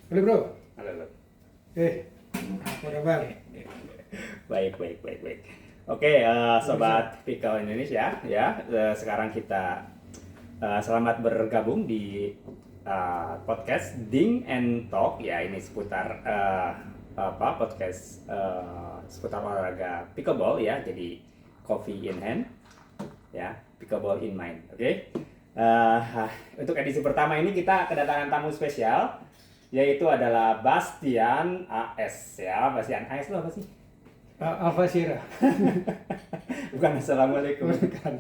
Halo bro. Halo, halo. Apa kabar? Baik. Oke, sobat Pikal Indonesia, ya. Sekarang kita selamat bergabung di podcast Ding and Talk. Ya, ini seputar podcast seputar olahraga pickleball ya. Jadi coffee in hand, ya, pickleball in mind. Oke. Eh, untuk edisi pertama ini kita kedatangan tamu spesial, yaitu adalah Bastian AS ya. Bastian AS itu apa sih? Alfa Sierra. Bukan assalamualaikum. Bukan.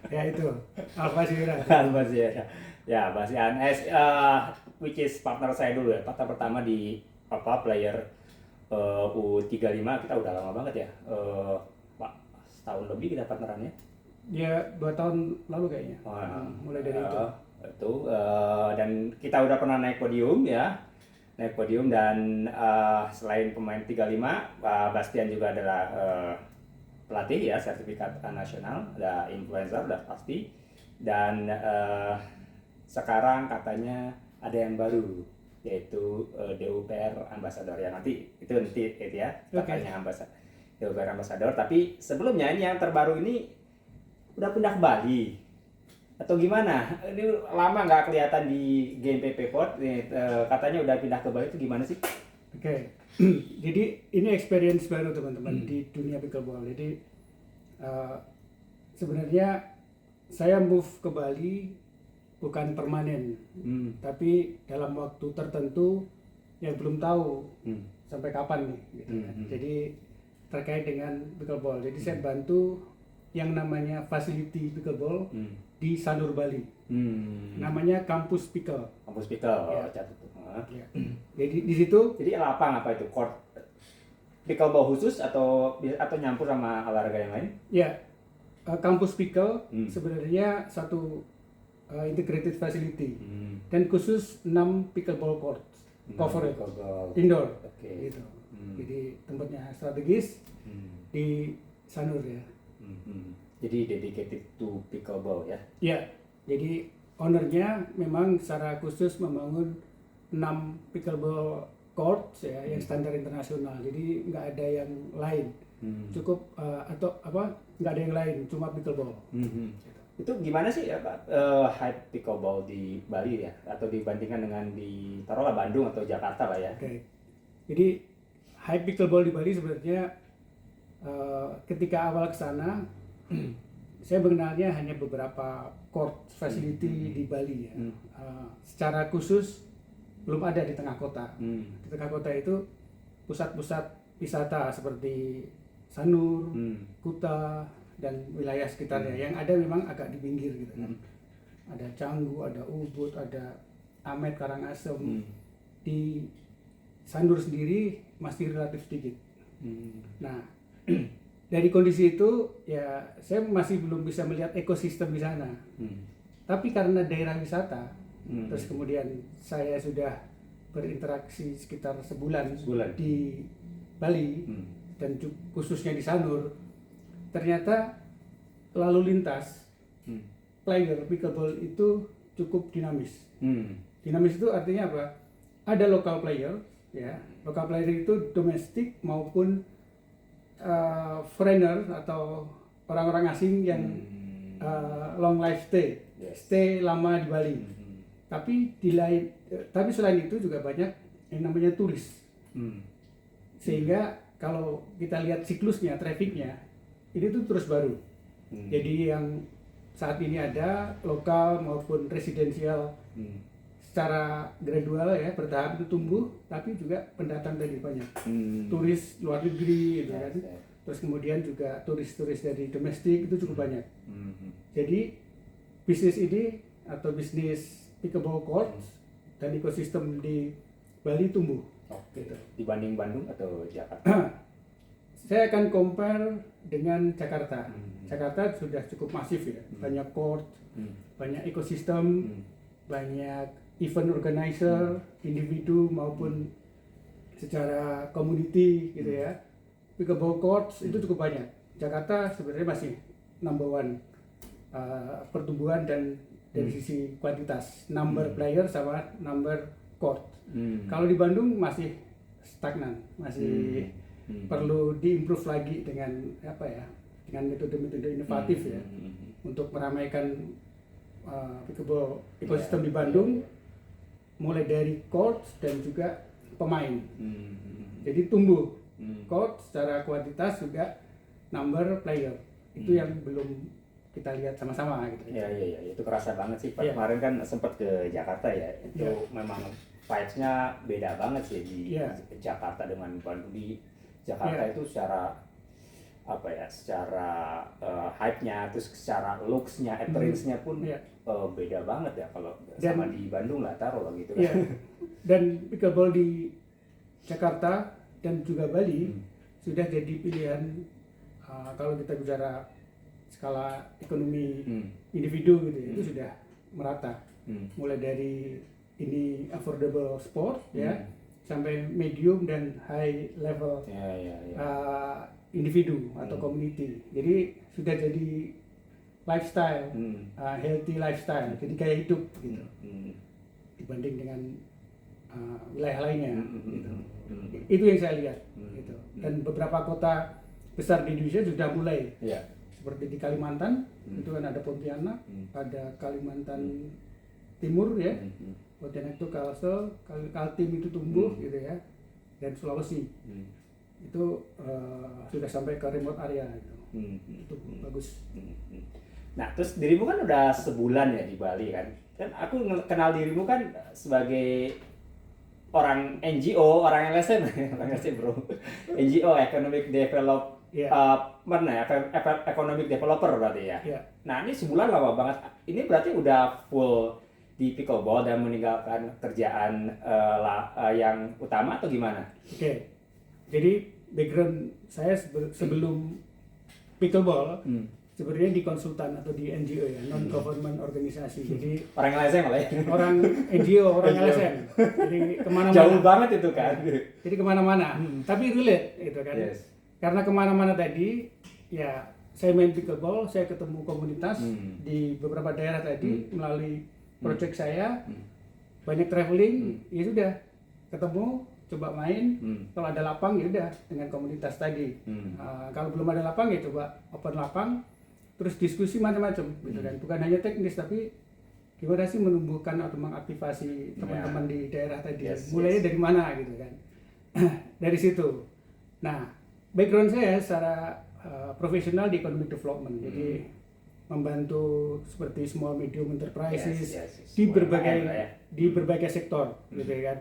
Ya itu, Alfa Sierra. Bastian ya, Bastian AS, which is partner saya dulu ya, partner pertama di player U35. Kita udah lama banget ya, Pak, setahun lebih kita partnerannya. Ya 2 tahun lalu kayaknya. Mulai dari itu. Dan kita udah pernah naik podium ya, dan selain pemain 35, Bastian juga adalah pelatih ya, sertifikat nasional, ada influencer udah pasti, dan sekarang katanya ada yang baru, yaitu DUPR Ambassador ya. Nanti itu ya, katanya DUPR Ambassador. Tapi sebelumnya ini yang terbaru ini udah pindah ke Bali atau gimana? Ini lama nggak kelihatan di game PP Pod. Katanya udah pindah ke Bali, itu gimana sih? Oke. Jadi ini experience baru teman-teman di dunia pickleball. Jadi sebenarnya saya move ke Bali bukan permanen, tapi dalam waktu tertentu yang belum tahu sampai kapan nih. Gitu. Jadi terkait dengan pickleball. Jadi saya bantu yang namanya facility pickleball di Sanur Bali. Namanya Kampus Pickle. Kampus Pickle, Ya. catat tuh. Ya. Jadi di situ Jadi lapang apa itu? Court pickleball khusus atau nyampur sama olahraga yang lain? ya Kampus Pickle sebenarnya satu integrated facility dan khusus 6 pickleball court cover indoor. Gitu. Jadi tempatnya strategis di Sanur ya. Jadi dedicated to pickleball ya? Ya, jadi ownernya memang secara khusus membangun 6 pickleball court ya, yang standar internasional. Jadi nggak ada yang lain, cukup nggak ada yang lain, cuma pickleball. Itu gimana sih ya Pak, hype pickleball di Bali ya, atau dibandingkan dengan di taruhlah Bandung atau Jakarta lah ya? Oke. Jadi hype pickleball di Bali sebenarnya ketika awal ke sana saya mengenalnya hanya beberapa court facility di Bali ya. Secara khusus belum ada di tengah kota. Di tengah kota itu pusat-pusat wisata seperti Sanur, Kuta, dan wilayah sekitarnya. Yang ada memang agak di pinggir gitu kan. Ada Canggu, ada Ubud, ada Amet, Karangasem. Di Sanur sendiri masih relatif sedikit. Nah, dari kondisi itu ya saya masih belum bisa melihat ekosistem di sana. Tapi karena daerah wisata, terus kemudian saya sudah berinteraksi sekitar sebulan di Bali dan khususnya di Sanur, ternyata lalu lintas player pickleball itu cukup dinamis. Dinamis itu artinya apa? Ada local player, ya. Local player itu domestik maupun foreigner atau orang-orang asing yang long life stay lama di Bali. Tapi selain itu juga banyak yang namanya turis. Sehingga kalau kita lihat siklusnya, trafficnya, ini tuh terus baru. Jadi yang saat ini ada lokal maupun residensial secara gradual ya, bertahap itu tumbuh, tapi juga pendatang dari banyak turis luar negeri gitu kan. Terus kemudian juga turis-turis dari domestik itu cukup banyak. Jadi bisnis ini atau bisnis pickleball court dan ekosistem di Bali tumbuh. Gitu. Dibanding Bandung atau Jakarta? Saya akan compare dengan Jakarta. Jakarta sudah cukup masif ya, banyak court, banyak ekosistem, banyak event organizer, individu maupun secara community gitu ya. Pickleball courts itu cukup banyak. Jakarta sebenarnya masih number one pertumbuhan dan dari sisi kuantitas, number player sama number court. Kalau di Bandung masih stagnan, masih perlu diimprove lagi dengan apa ya, dengan metode-metode inovatif ya, untuk meramaikan pickleball ekosistem di Bandung, mulai dari court dan juga pemain. Jadi tumbuh court secara kuantitas juga number player. Itu yang belum kita lihat sama-sama gitu. Iya, itu kerasa banget sih. Iya. Kemarin kan sempat ke Jakarta ya. Itu memang vibes-nya beda banget sih di Jakarta dengan Bandung. Di Jakarta itu secara apa ya, secara hype-nya, terus secara looks-nya, appearance-nya pun beda banget ya kalau sama di Bandung lah, taruh gitu kan. Dan pickleball di Jakarta dan juga Bali sudah jadi pilihan kalau kita bicara skala ekonomi individu gitu ya, itu sudah merata. Mulai dari ini affordable sport ya, sampai medium dan high level individu atau community. Jadi sudah jadi lifestyle, healthy lifestyle, jadi gaya hidup gitu, dibanding dengan wilayah lainnya. Gitu. Itu yang saya lihat. Gitu. Dan beberapa kota besar di Indonesia sudah mulai. Seperti di Kalimantan, itu kan ada Pontianak, ada Kalimantan Timur ya, Pontianak itu Kalsel, Kaltim itu tumbuh gitu ya, dan Sulawesi itu sudah sampai ke remote area gitu. Itu bagus. Nah, terus dirimu kan udah sebulan ya di Bali kan? Kan aku kenal dirimu kan sebagai orang NGO, orang LSM, orang LSM bro, NGO, Economic Development, Economic Developer berarti ya. Nah ini sebulan lama banget. Ini berarti udah full di pickleball dan meninggalkan kerjaan yang utama atau gimana? Oke. Jadi background saya sebelum pickleball sebenarnya di konsultan atau di NGO ya, non government organisasi. Jadi orang LSM malah ya. Orang NGO, orang LSM. Jadi kemana-mana. Jauh banget itu kan. Jadi kemana-mana. Tapi relate gitu kan. Karena kemana-mana tadi, ya saya main pickleball, saya ketemu komunitas di beberapa daerah tadi melalui project saya, banyak traveling, ya sudah ketemu, coba main, kalau ada lapang ya udah dengan komunitas tadi. Kalau belum ada lapang ya coba open lapang, terus diskusi macam-macam, gitu kan. Bukan hanya teknis tapi gimana sih menumbuhkan atau mengaktifasi teman-teman di daerah tadi. Mulainya dari mana gitu kan. Dari situ. Nah, background saya secara profesional di economic development, jadi membantu seperti small medium enterprises di berbagai sektor, gitu kan,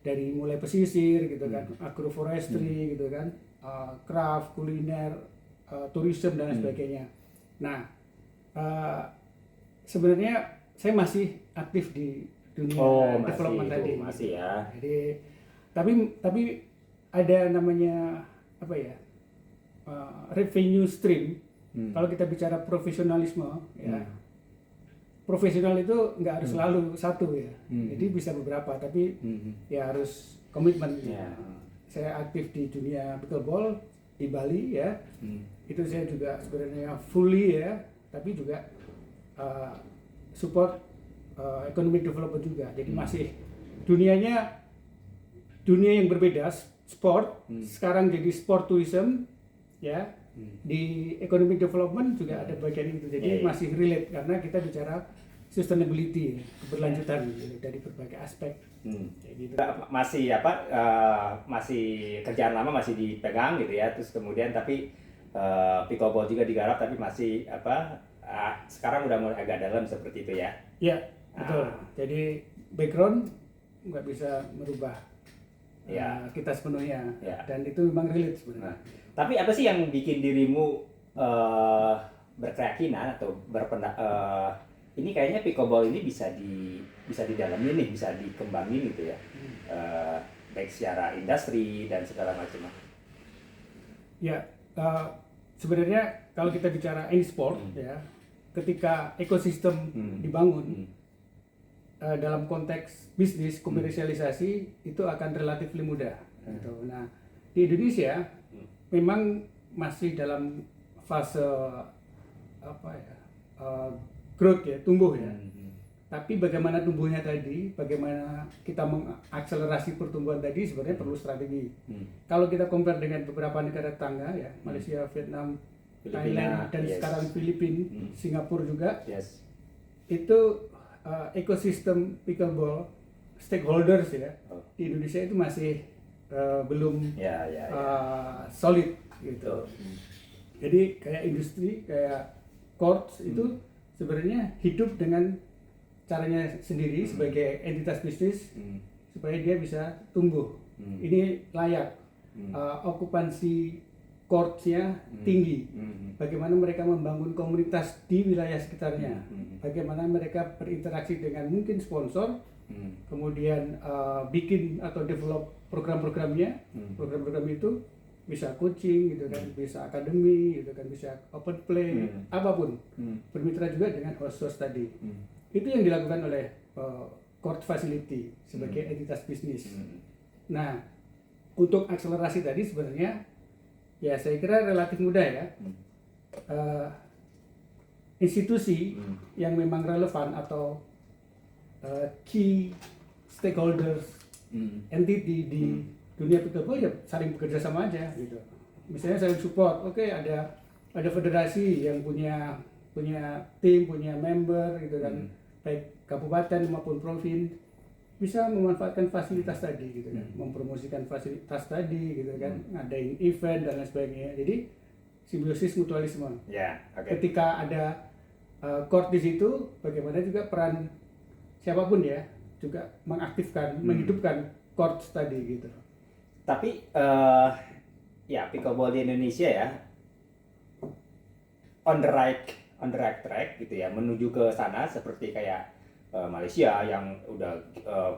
dari mulai pesisir, gitu kan, agroforestry, gitu kan, craft, kuliner, tourism dan sebagainya. Nah, sebenarnya saya masih aktif di dunia development tadi, masih ya. Jadi, tapi ada namanya apa ya, revenue stream. Kalau kita bicara profesionalisme ya, profesional itu nggak harus selalu satu ya, jadi bisa beberapa, tapi ya harus komitmen. Saya aktif di dunia pickleball di Bali ya, itu saya juga sebenarnya fully ya, tapi juga support economic development juga. Jadi masih dunia yang berbeda. Sport sekarang jadi sport tourism ya, di economic development juga ada bagian itu, jadi masih relate karena kita bicara sustainability, keberlanjutan dari berbagai aspek. Gitu. Masih masih kerjaan lama masih dipegang gitu ya, terus kemudian tapi pickleball juga digarap, tapi masih sekarang udah mulai agak dalam seperti itu ya. Iya, betul. Jadi background nggak bisa merubah kita sepenuhnya, dan itu memang relate sebenarnya. Tapi apa sih yang bikin dirimu berkeyakinan atau ini kayaknya pickleball ini bisa didalamin nih, bisa dikembangin gitu ya, baik secara industri dan segala macam. Ya, sebenarnya kalau kita bicara e-sport ya, ketika ekosistem dibangun dalam konteks bisnis komersialisasi itu akan relatif mudah. Gitu. Nah, di Indonesia memang masih dalam fase growth ya, tumbuh ya. Tapi bagaimana tumbuhnya tadi, bagaimana kita mengakselerasi pertumbuhan tadi sebenarnya perlu strategi. Kalau kita compare dengan beberapa negara tetangga ya, Malaysia, Vietnam, Thailand, dan sekarang Filipina, Singapura juga, itu ekosistem pickleball stakeholders ya di Indonesia itu masih belum solid gitu. Jadi kayak industri, kayak courts itu sebenarnya hidup dengan caranya sendiri sebagai entitas bisnis supaya dia bisa tumbuh. Ini layak, okupansi courts-nya tinggi. Bagaimana mereka membangun komunitas di wilayah sekitarnya. Bagaimana mereka berinteraksi dengan mungkin sponsor, kemudian bikin atau develop program-programnya. Program-program itu bisa coaching gitu kan, bisa akademi gitu kan, bisa open play, apapun. Bermitra juga dengan host-host tadi. Itu yang dilakukan oleh court facility sebagai entitas bisnis. Nah, untuk akselerasi tadi sebenarnya ya saya kira relatif mudah ya. Institusi yang memang relevan atau key stakeholders entity di dunia pickleball ya saling bekerja sama aja gitu. Misalnya saling support. Oke, ada federasi yang punya tim, punya member gitu kan, baik kabupaten maupun provinsi bisa memanfaatkan fasilitas tadi gitu kan, mempromosikan fasilitas tadi gitu kan, ngadain event dan lain sebagainya. Jadi simbiosis mutualisme. Ketika ada court di situ, bagaimana juga peran siapapun ya juga mengaktifkan, menghidupkan court tadi gitu. Tapi ya pickleball di Indonesia ya on the right track gitu ya, menuju ke sana seperti kayak Malaysia yang udah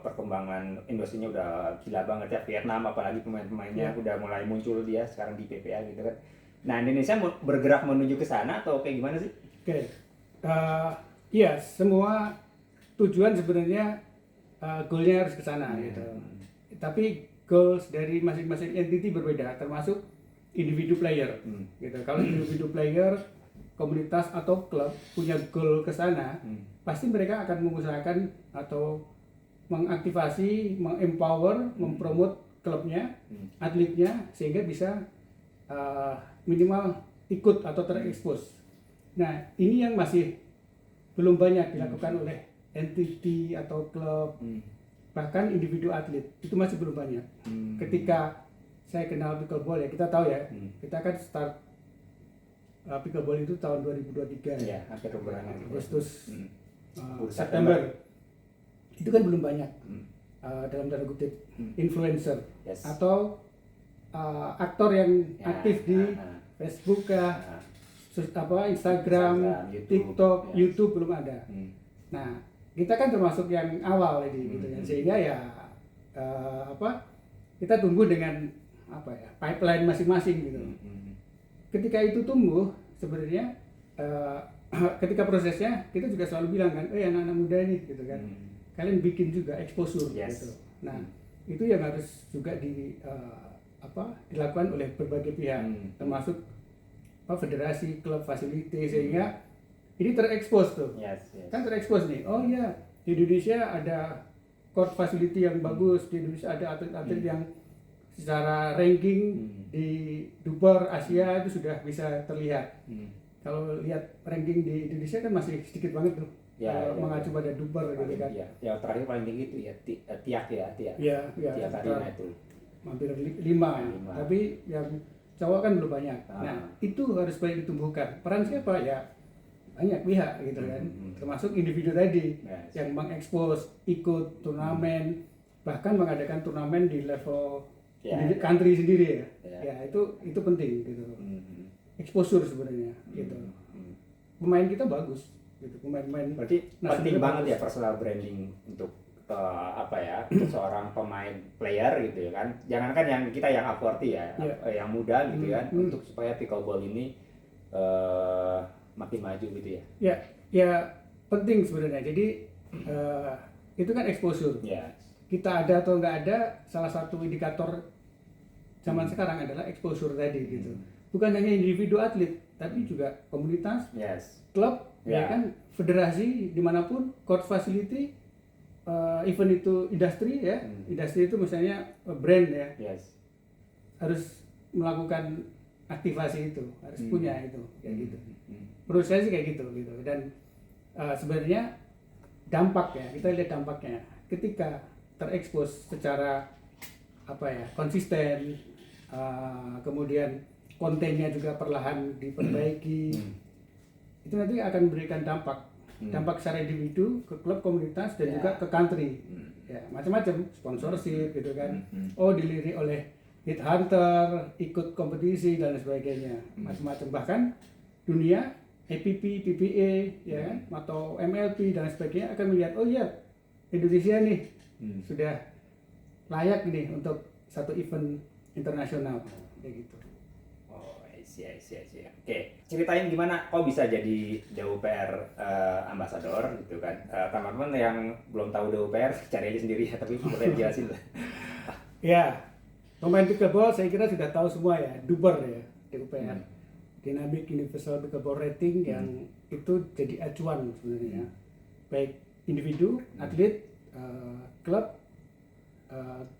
perkembangan industrinya udah gila banget ya, Vietnam apalagi pemain-pemainnya udah mulai muncul dia sekarang di PPA gitu kan. Nah, Indonesia bergerak menuju ke sana atau kayak gimana sih? Iya, semua tujuan sebenarnya goalnya harus ke sana gitu. Tapi goals dari masing-masing entity berbeda, termasuk individu player gitu. Kalau individu player, komunitas atau klub punya goal ke sana, pasti mereka akan mengusahakan atau mengaktifasi, mengempower, mempromot klubnya, atletnya sehingga bisa minimal ikut atau terekspos. Nah, ini yang masih belum banyak dilakukan oleh entity atau klub, bahkan individu atlet itu masih belum banyak. Ketika saya kenal pickleball ya, kita tahu ya, kita kan start pickleball itu tahun 2023 ya, hampir bulan Agustus, September. Itu kan belum banyak dalam tanda kutip influencer atau aktor yang aktif di Facebook kah, Instagram, TikTok, YouTube belum ada. Nah, kita kan termasuk yang awal ini gitu kan, sehingga ya kita tumbuh dengan pipeline masing-masing gitu. Ketika itu tumbuh sebenarnya ketika prosesnya kita juga selalu bilang kan, anak-anak muda ini gitu kan, kalian bikin juga exposure gitu. Nah, itu yang harus juga dilakukan oleh berbagai pihak, termasuk federasi, klub, facility, sehingga ini terekspos tuh. Kan terekspos nih. Oh iya, di Indonesia ada court facility yang bagus, di Indonesia ada atlet-atlet yang secara ranking di Dubar Asia itu sudah bisa terlihat. Kalau lihat ranking di Indonesia kan masih sedikit banget tuh. Mengacu pada Dubar gitu kan. Ya terakhir paling tinggi itu ya Tiak. Iya, Tiak Arena itu. Hampir 5 ya. Tapi yang cowok kan belum banyak. Nah, itu harus banyak ditumbuhkan. Peran siapa ya? Banyak pihak gitu kan. Termasuk individu tadi yang mengekspos, ikut turnamen, bahkan mengadakan turnamen di level country sendiri ya. Ya itu penting gitu. Exposure sebenarnya gitu. Pemain kita bagus gitu. Pemain-pemain berarti penting banget ya personal branding untuk seorang pemain player gitu ya kan. Jangankan yang kita yang A40 ya, yang muda gitu kan, untuk supaya pickleball ini makin maju gitu ya. Ya penting sebenarnya. Jadi itu kan exposure. Kita ada atau nggak ada, salah satu indikator zaman sekarang adalah exposure tadi gitu. Bukan hanya individu atlet, tapi juga komunitas, klub, ya kan federasi dimanapun court facility, event itu industri ya, industri itu misalnya brand ya, harus melakukan aktivasi itu, harus punya itu kayak gitu. Menurut saya sih kayak gitu dan sebenarnya dampak ya, kita lihat dampaknya ketika terekspos secara konsisten, kemudian kontennya juga perlahan diperbaiki, itu nanti akan memberikan dampak secara individu ke klub, komunitas, dan juga ke country, ya macam-macam, sponsorship gitu kan, dilirik oleh headhunter, ikut kompetisi dan sebagainya, macam-macam, bahkan dunia APP, PPA ya kan, atau MLP dan sebagainya akan melihat Indonesia nih sudah layak nih untuk satu event internasional kayak gitu. I see. Oke, ceritain gimana kau bisa jadi DUPR ambassador gitu kan. Teman-teman yang belum tahu DUPR cari aja sendiri ya, tapi boleh jelasin lah. Ya, pemain pickleball saya kira sudah tahu semua ya, DUPR ya, DUPR. Dynamic Universal Pickleball Rating yang itu jadi acuan sebenarnya, baik individu, atlet, klub,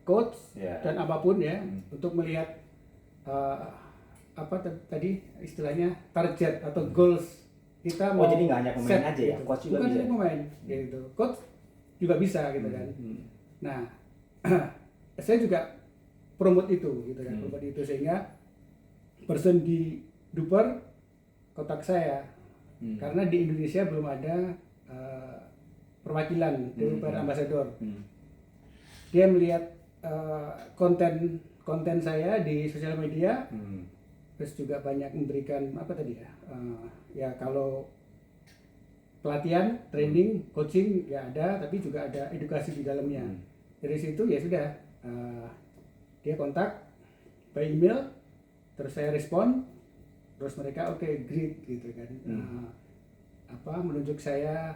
coach dan apapun ya, untuk melihat tadi istilahnya target atau goals kita mau. Jadi nggak hanya pemain aja ya, coach juga bukan bisa. Hanya pemain, gitu. Coach juga bisa gitu kan. Nah, saya juga promote itu gitu kan, promote itu sehingga person di DUPR kotak saya, karena di Indonesia belum ada perwakilan DUPR ambassador. Dia melihat konten saya di sosial media, terus juga banyak memberikan ya kalau pelatihan, training, coaching ya ada, tapi juga ada edukasi di dalamnya. Dari situ ya sudah, dia kontak by email, terus saya respon, terus mereka great gitu kan, menunjuk saya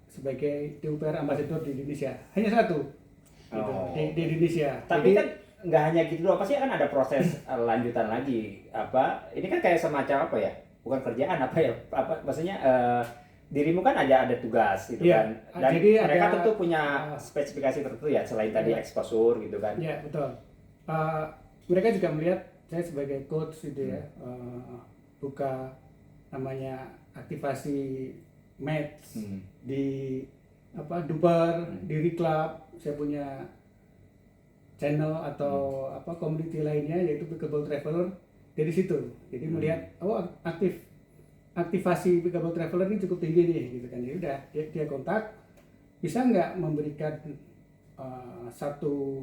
sebagai DUPR ambassador di Indonesia, hanya satu gitu, di Indonesia. Tapi kan nggak hanya gitu doang, pasti kan ada proses lanjutan lagi. Ini kan kayak semacam bukan kerjaan maksudnya dirimu kan ada tugas gitu kan, dan jadi mereka tentu punya spesifikasi tertentu ya, selain tadi exposure gitu kan. Iya betul. Mereka juga melihat saya sebagai coach gitu ya, buka namanya aktivasi match di DUPR, di Club. Saya punya channel atau community lainnya yaitu Pickleball Traveler. Dari situ jadi melihat aktivasi Pickleball Traveler ini cukup tinggi nih gitu kan. Ya udah, dia kontak, bisa nggak memberikan satu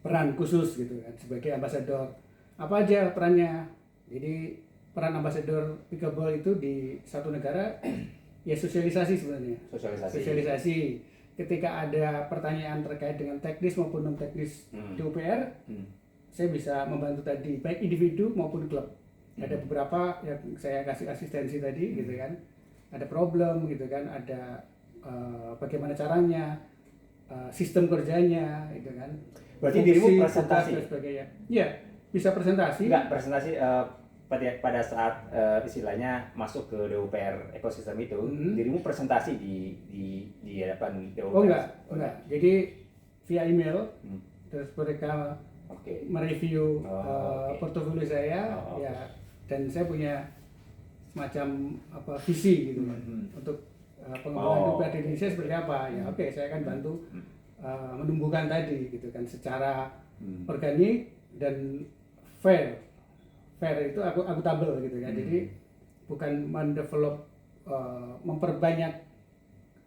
peran khusus gitu kan sebagai ambasador. Apa aja perannya? Jadi peran ambasador pickleball itu di satu negara ya sosialisasi sebenarnya. Sosialisasi. Ketika ada pertanyaan terkait dengan teknis maupun non teknis DUPR, saya bisa membantu tadi baik individu maupun klub. Ada beberapa yang saya kasih asistensi tadi gitu kan. Ada problem gitu kan, ada bagaimana caranya, sistem kerjanya gitu kan. Berarti dirimu presentasi dan sebagainya. Iya, bisa presentasi. Enggak, presentasi pada saat istilahnya masuk ke DUPR ekosistem itu, dirimu presentasi di hadapan DUPR. Enggak. Jadi via email, terus mereka mereview portofolio saya, ya, dan saya punya semacam visi gitu untuk pengembangan DUPR di Indonesia seperti apa. Ya saya akan bantu menumbuhkan tadi gitu kan secara organik dan fair itu akuntabel gitu kan. Jadi bukan mendevelop memperbanyak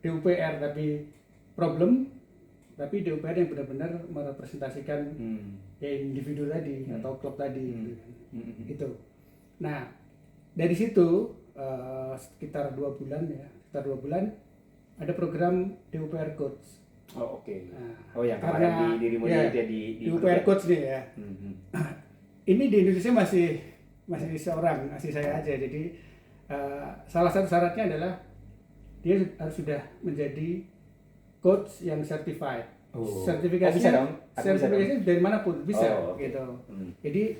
DUPR tapi problem, tapi DUPR yang benar-benar merepresentasikan ya individu tadi atau klub tadi gitu kan. Itu. Nah, dari situ sekitar 2 bulan ada program DUPR Coach. Nah, yang kemarin dirimu di DUPR Coach nih ya. Ini di Indonesia masih masih saya aja. Jadi salah satu syaratnya adalah dia harus sudah menjadi coach yang certified. Sertifikasinya dari manapun bisa gitu. Jadi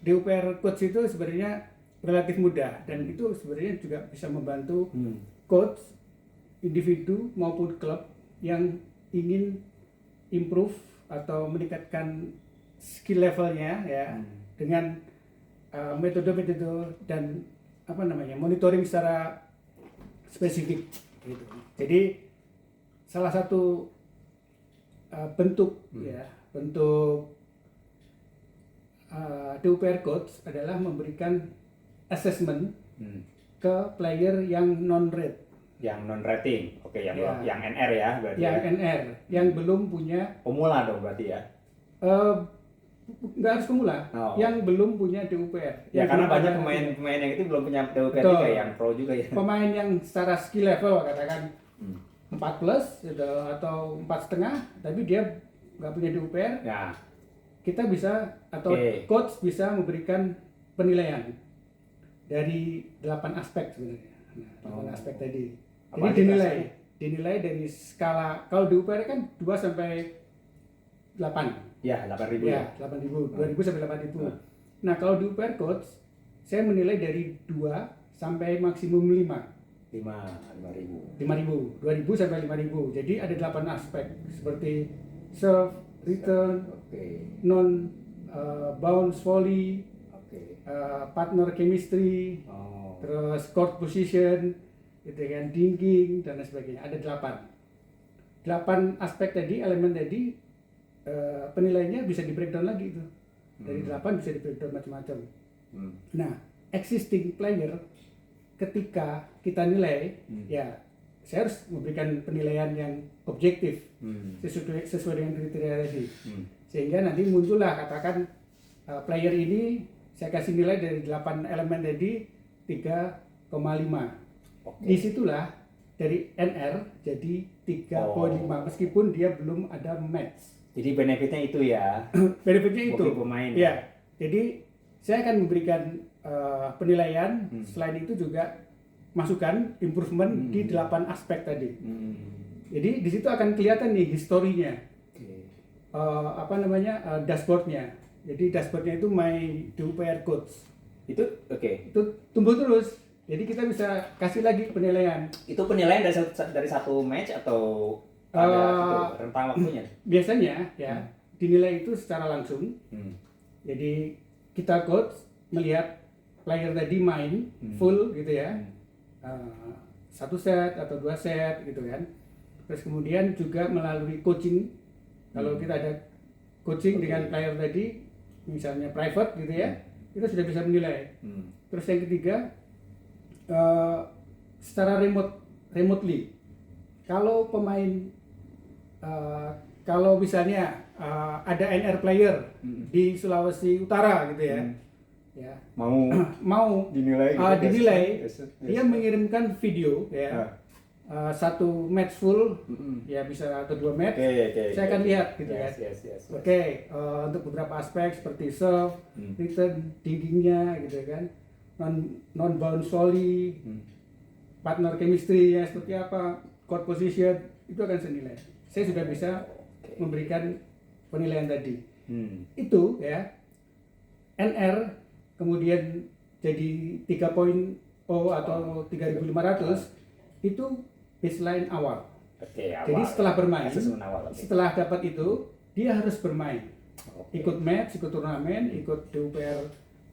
DUPR Coach itu sebenarnya relatif mudah, dan itu sebenarnya juga bisa membantu coach, individu maupun klub yang ingin improve atau meningkatkan skill levelnya ya dengan metode-metode dan monitoring secara spesifik gitu. Jadi salah satu bentuk DUPR coach adalah memberikan assessment ke player yang non-rate. Yang non rating, oke, yang Ya. yang NR ya berarti. Yang ya. NR, yang belum punya Pemula dong berarti ya. nggak harus pemula, Oh. yang belum punya DUPR. Ya Yang karena belum banyak ada- pemain yang itu belum punya DUPR Betul. juga yang pro juga ya. pemain yang secara skill level katakan 4 plus gitu, atau 4,5, tapi dia nggak punya DUPR, Ya. kita bisa atau Oke. coach bisa memberikan penilaian dari 8 aspek sebenarnya. Nah, 8 aspek tadi. Apa Jadi aja dinilai dari skala, kalau DUPR kan 2 sampai 8. Ya, 8.000 ya. Ya, 8.000, 2.000 sampai 8.000. Hmm. Nah, kalau DUPR coach, saya menilai dari 2 sampai maksimum 5. 5.000. 5.000, 2.000 sampai 5.000. Jadi ada 8 aspek seperti serve, return, non bounce volley, partner chemistry, terus court position, gitu kan, dinking dan lain sebagainya. Ada 8 aspek tadi, elemen tadi, penilaiannya bisa di breakdown lagi itu. Dari 8 bisa di breakdown macam-macam. Nah, existing player ketika kita nilai, ya saya harus memberikan penilaian yang objektif sesuai dengan kriteria tadi. Sehingga nanti muncullah katakan player ini saya kasih nilai dari 8 elemen tadi 3,5. Disitulah dari NR jadi 3,5 meskipun dia belum ada match. Jadi benefitnya itu ya. Bagi Benefitnya itu. pemain. Ya. Jadi saya akan memberikan penilaian, selain itu juga masukan improvement di 8 aspek tadi. Jadi di situ akan kelihatan nih historinya. Dashboardnya. Jadi dashboardnya itu my DUPR coach. Itu oke. Itu tumbuh terus. Jadi kita bisa kasih lagi penilaian. Itu penilaian dari satu match atau ada rentang waktunya? Biasanya ya dinilai itu secara langsung. Jadi kita coach melihat player tadi main full gitu ya. 1 set atau 2 set gitu kan. Terus kemudian juga melalui coaching. Kalau kita ada coaching dengan player tadi, misalnya private gitu ya, kita sudah bisa menilai. Terus yang ketiga, secara remotely. Kalau pemain, kalau misalnya ada NR player di Sulawesi Utara gitu ya, mau dinilai, dia mengirimkan video ya, satu match full ya bisa atau 2 match, saya akan lihat gitu ya. Untuk beberapa aspek seperti serve, return, diggingnya gitu kan, non bounce volley, partner chemistry ya seperti apa, court position, itu akan saya nilai. Saya sudah bisa memberikan penilaian tadi. Itu ya NR kemudian jadi 3.0 atau 3.500 itu baseline awal. Jadi setelah bermain, setelah dapat itu dia harus bermain, ikut match, ikut turnamen, ikut DUPR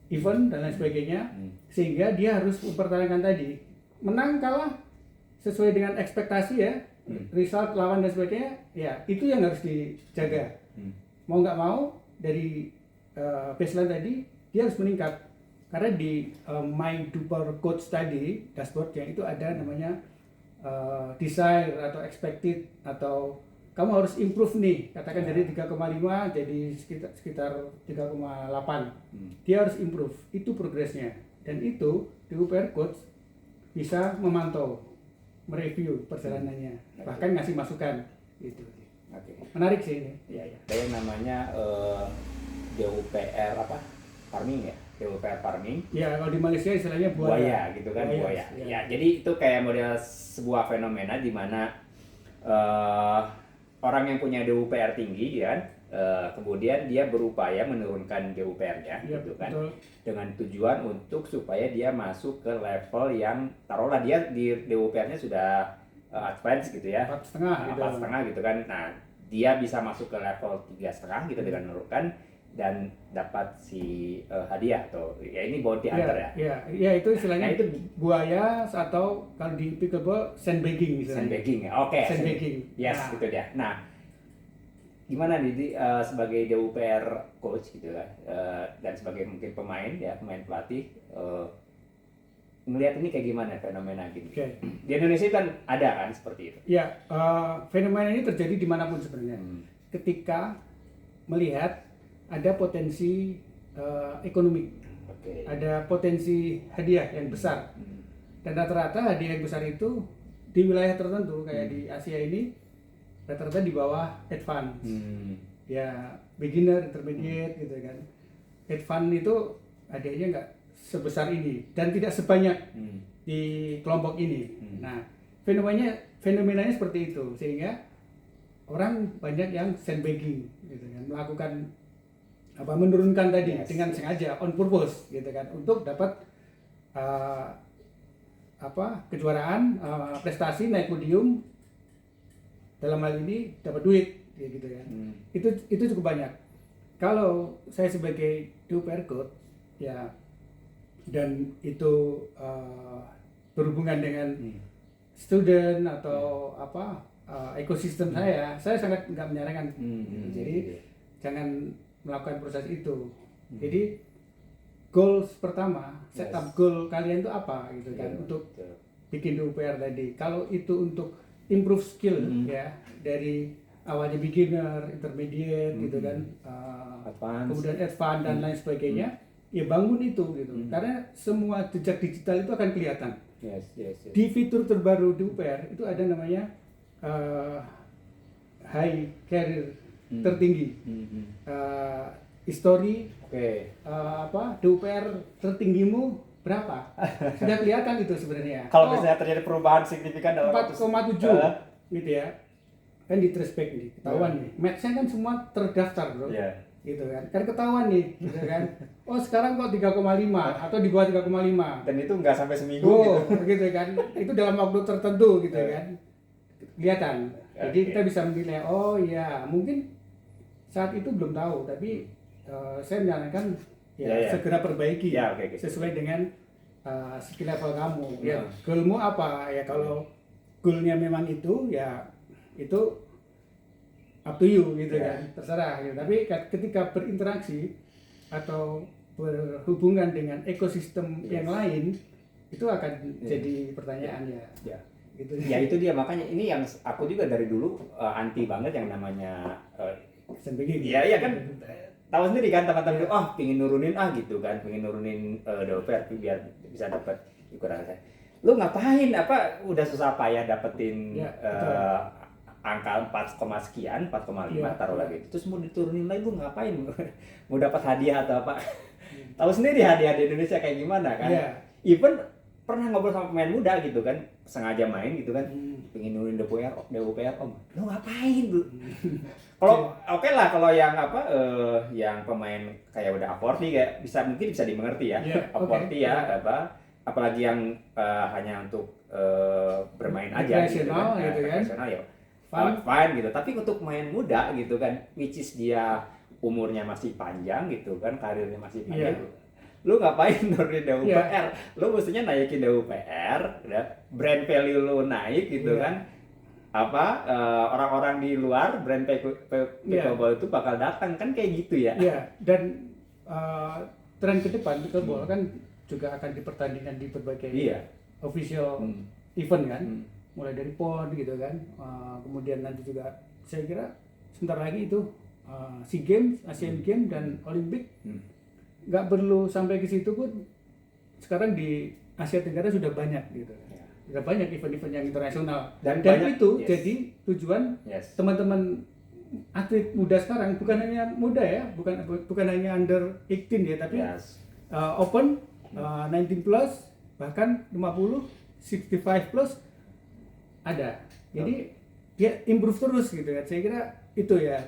event dan lain sebagainya, sehingga dia harus mempertahankan tadi, menang kalah sesuai dengan ekspektasi ya, result lawan dan sebagainya, ya itu yang harus dijaga. Mau nggak mau dari baseline tadi dia harus meningkat, karena di my DUPR coach tadi dashboardnya itu ada namanya desire atau expected, atau kamu harus improve nih, katakan dari 3,5 jadi sekitar 3,8. Dia harus improve, itu progresnya, dan itu DUPR coach bisa memantau, mereview perjalanannya, bahkan ngasih masukan gitu. Menarik sih ini. Iya. Ada namanya DUPR farming ya, DUPR farming. Ya, kalau di Malaysia istilahnya buaya gitu kan, buaya. Ya. Ya, jadi itu kayak model sebuah fenomena di mana orang yang punya DUPR tinggi ya, Kemudian dia berupaya menurunkan DUPR-nya, Ya, gitu kan, betul. dengan tujuan untuk supaya dia masuk ke level yang taruhlah dia di DUPR-nya sudah advance gitu ya, 4,5 gitu. 4,5 gitu kan. Nah, dia bisa masuk ke level 3,5 gitu dengan menurunkan dan dapat si hadiah atau ya ini bounty hunter ya. Ya, itu istilahnya Nah, itu buaya atau kalau di pickleball sandbagging misalnya. sandbagging ya. Oke, Sandbagging. yes, Nah, itu dia. Nah, gimana Didi sebagai DUPR coach gitu kan, dan sebagai mungkin pemain ya, pemain pelatih, melihat ini kayak gimana fenomena gini? Oke. Di Indonesia kan ada kan seperti itu. Ya, fenomena ini terjadi dimanapun sebenarnya. Ketika melihat ada potensi ekonomi, Oke. ada potensi hadiah yang besar, dan rata-rata hadiah yang besar itu di wilayah tertentu kayak di Asia ini rata-rata di bawah advance, ya beginner, intermediate gitu kan. Advance itu hadiahnya nggak sebesar ini dan tidak sebanyak di kelompok ini. Nah, fenomenanya seperti itu sehingga orang banyak yang sandbagging gitu kan, melakukan menurunkan tadi dengan sengaja on purpose gitu kan untuk dapat kejuaraan, prestasi, naik podium, dalam hal ini dapat duit gitu kan. Itu cukup banyak. Kalau saya sebagai DUPR coach ya, dan itu berhubungan dengan student atau ekosistem saya sangat nggak menyarankan. Jadi jangan melakukan proses itu. Jadi goals pertama, setup goal kalian itu apa gitu kan, untuk bikin DUPR tadi. Kalau itu untuk improve skill ya, dari awalnya beginner, intermediate gitu kan, kemudian advance dan lain sebagainya, ya bangun itu gitu. Karena semua jejak digital itu akan kelihatan. Di fitur terbaru DUPR itu ada namanya high career tertinggi, history, DUPR tertinggimu berapa, sudah kelihatan itu sebenarnya. Kalau misalnya terjadi perubahan signifikan dalam 4,7 gitu ya, kan di trace back nih, ketahuan nih, match-nya kan semua terdaftar bro, gitu kan ketahuan nih, gitu kan. Oh sekarang kok 3,5 atau di bawah 3,5, dan itu nggak sampai seminggu gitu kan, itu dalam waktu tertentu gitu kan, kelihatan. Jadi kita bisa menilai, oh ya mungkin saat itu belum tahu, tapi saya menyarankan segera perbaiki sesuai dengan skill level kamu. Ya, goalmu apa ya? Kalau goalnya memang itu, ya itu up to you gitu kan, terserah gitu. Tapi ketika berinteraksi atau berhubungan dengan ekosistem yang lain, itu akan jadi pertanyaan ya. Gitu. Ya itu dia, makanya ini yang aku juga dari dulu anti banget yang namanya sandbagging. Iya kan, tahu sendiri kan teman-teman, pingin nurunin pingin nurunin DUPR biar bisa dapat ukuran saya. Lu ngapain, susah susah payah dapetin angka 4, sekian, 4,5 taruh lagi, terus mau diturunin lagi, lu ngapain? Mau dapat hadiah atau apa? Tahu sendiri hadiah di Indonesia kayak gimana kan? Even pernah ngobrol sama pemain muda gitu kan, sengaja main gitu kan, pengen nurunin DUPR om, lu ngapain lu? Kalau oke lah, kalau yang yang pemain kayak udah A40 kayak mungkin bisa dimengerti ya, A40 apalagi yang hanya untuk bermain aja gitu kan, profesional ya fine gitu. Tapi untuk main muda gitu kan, which is dia umurnya masih panjang gitu kan, karirnya masih panjang, lu ngapain nurunin DUPR? Lu mestinya naikin DUPR, brand value lu naik gitu kan. Orang-orang di luar brand pickleball itu bakal datang kan, kayak gitu ya. Dan tren ke depan pickleball kan juga akan dipertandingkan di berbagai official event kan, mulai dari PON gitu kan, kemudian nanti juga saya kira sebentar lagi itu SEA Games, Asian Games dan Olimpik. Nggak perlu sampai ke situ pun, sekarang di Asia Tenggara sudah banyak gitu. Sudah banyak event-event yang internasional, dan banyak, itu jadi tujuan teman-teman atlet muda sekarang, bukan hanya muda ya, bukan hanya under 18 ya, tapi open, 19 plus, bahkan 50, 65 plus ada. Jadi dia improve terus gitu ya. Saya kira itu ya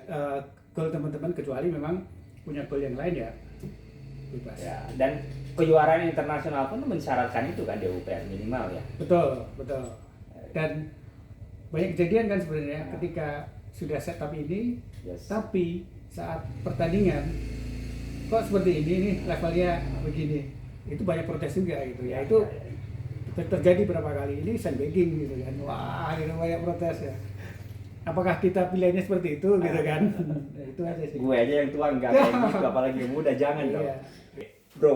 goal teman-teman, kecuali memang punya goal yang lain ya bebas. Ya, dan kejuaraan internasional pun mensyaratkan itu kan DUPR minimal ya. Betul. Dan banyak kejadian kan sebenarnya ketika sudah setup ini, Yes. tapi saat pertandingan kok seperti ini nih, levelnya begini, itu banyak protes juga gitu ya. Itu terjadi berapa kali, ini sandbagging gitu kan, wah gitu banyak protes ya. Apakah kita pilihannya seperti itu gitu kan? Nah, itu aja sih. Gue aja yang tua nggak kayak gitu, apalagi yang muda, jangan dong. Iya. Bro,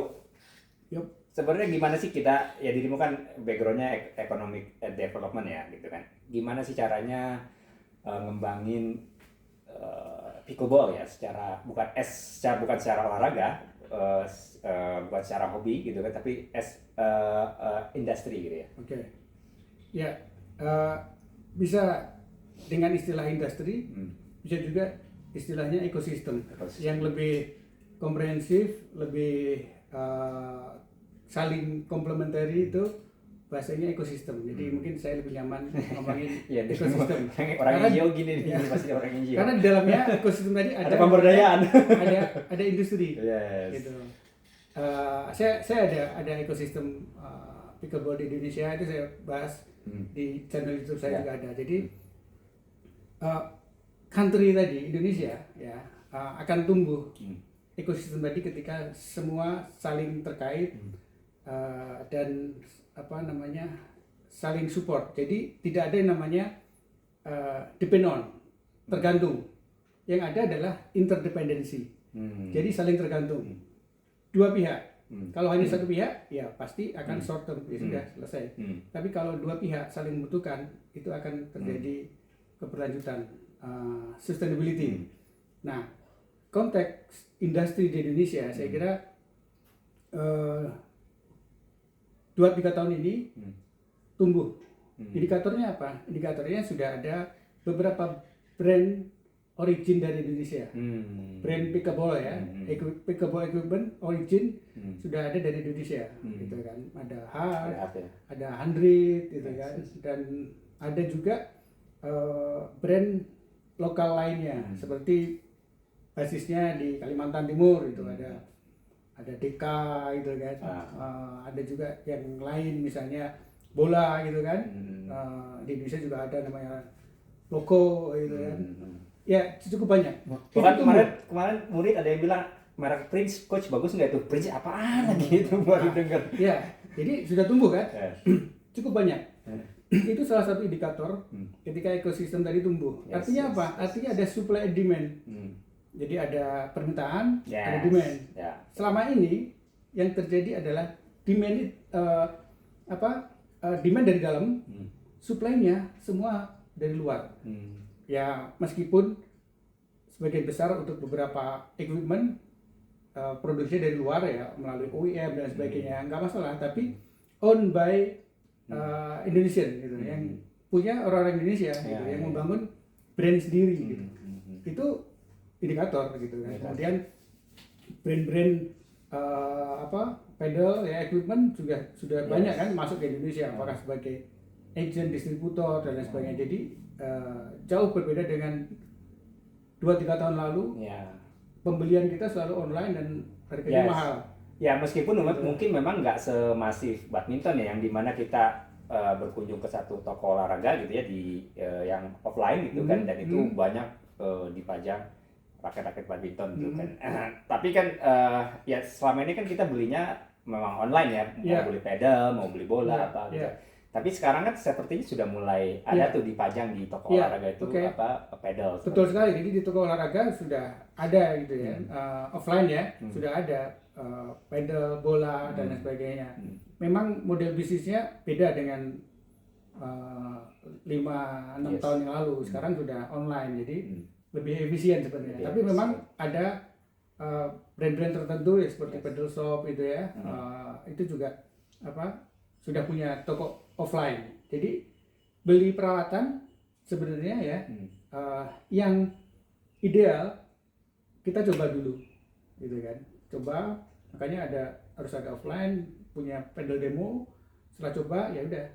Yup. sebenarnya gimana sih kita, ya dirimu kan backgroundnya economic development ya gitu kan. Gimana sih caranya ngembangin pickleball ya secara bukan secara olahraga, bukan secara hobi gitu kan, tapi industri gitu ya. Oke. Ya, bisa dengan istilah industri, bisa juga istilahnya ekosistem yang lebih komprehensif, lebih saling komplementari, itu bahasanya ekosistem. Jadi mungkin saya lebih nyaman ngomongin Iya, ekosistem. Orang Karena- hijau gini nih, ya. pasti orang hijau. Karena di dalamnya ekosistem tadi Ada pemberdayaan. ada industri. Yes. Gitu. Saya ada ekosistem pickleball di Indonesia, itu saya bahas di channel YouTube saya juga ada. Jadi country tadi Indonesia ya akan tumbuh ekosistem tadi ketika semua saling terkait dan saling support. Jadi tidak ada yang namanya depend on, tergantung. Yang ada adalah interdependency. Jadi saling tergantung. Dua pihak. Kalau hanya satu pihak, ya pasti akan short term, ya sudah selesai. Tapi kalau dua pihak saling membutuhkan, itu akan terjadi keberlanjutan, sustainability. Nah, konteks industri di Indonesia, saya kira 2-3 tahun ini tumbuh. Indikatornya apa? Indikatornya sudah ada beberapa brand origin dari Indonesia. Brand pickleball ya, pickleball equipment origin sudah ada dari Indonesia, gitu kan. Ada Hard, ada 100, gitu kan. Dan ada juga brand lokal lainnya, seperti basisnya di Kalimantan Timur, itu ada DK, gitu kan. Ada juga yang lain, misalnya bola, gitu kan. Di Indonesia juga ada namanya Loko, gitu kan. Ya cukup banyak. Bahkan kemarin murid ada yang bilang merek Prince, coach bagus nggak tuh? Prince apaan lagi itu baru dengar. Ya, jadi sudah tumbuh kan? Cukup banyak. Itu salah satu indikator ketika ekosistem tadi tumbuh. Artinya apa? Artinya ada supply and demand. Jadi ada permintaan, ada demand. Selama ini yang terjadi adalah demand demand dari dalam, supply-nya semua dari luar. Ya meskipun sebagian besar untuk beberapa equipment produksinya dari luar ya, melalui OEM dan sebagainya, nggak masalah, tapi owned by Indonesian gitu, yang punya orang-orang Indonesia gitu, yang membangun brand sendiri gitu. Itu indikator gitu kan. Kemudian brand-brand pedal ya, equipment juga sudah banyak kan masuk ke Indonesia, apakah sebagai agent, distributor dan lain sebagainya. Jadi jauh berbeda dengan 2-3 tahun lalu. Pembelian kita selalu online dan harganya mahal. Ya meskipun mungkin memang nggak semasif badminton ya, yang dimana kita berkunjung ke satu toko olahraga gitu ya, di yang offline gitu kan, dan itu banyak dipajang raket-raket badminton gitu kan. Tapi kan ya selama ini kan kita belinya memang online ya, mau beli pedal, mau beli bola apa gitu. Tapi sekarang kan sepertinya sudah mulai ada tuh dipajang di toko olahraga itu pedal. Betul sekali. Jadi di toko olahraga sudah ada gitu ya, offline ya, sudah ada pedal, bola dan lain sebagainya. Memang model bisnisnya beda dengan 5-6 tahun yang lalu. Sekarang sudah online, jadi lebih efisien sebenarnya. Tapi memang ada brand-brand tertentu ya, seperti pedal shop itu ya, itu juga sudah punya toko offline. Jadi beli peralatan sebenarnya ya, yang ideal kita coba dulu, gitu kan. Coba, makanya harus ada offline, punya pedal demo. Setelah coba ya udah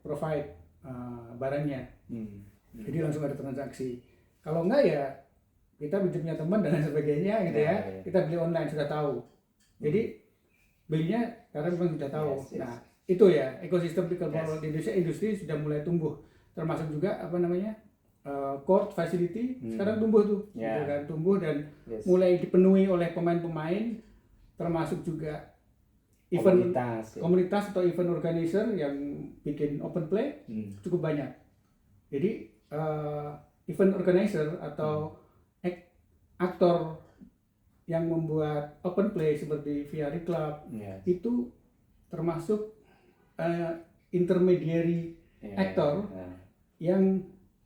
provide barangnya. Jadi langsung ada transaksi. Kalau enggak ya kita punya teman dan lain sebagainya gitu ya. Kita beli online sudah tahu. Jadi belinya karena memang sudah tahu. Nah, itu ya ekosistem pickleball di Indonesia, industri sudah mulai tumbuh. Termasuk juga apa namanya? Court facility sekarang tumbuh tuh, gitu kan, tumbuh dan mulai dipenuhi oleh pemain-pemain, termasuk juga event komunitas atau event organizer yang bikin open play cukup banyak. Jadi event organizer atau aktor yang membuat open play seperti VR Club itu termasuk intermediary aktor yang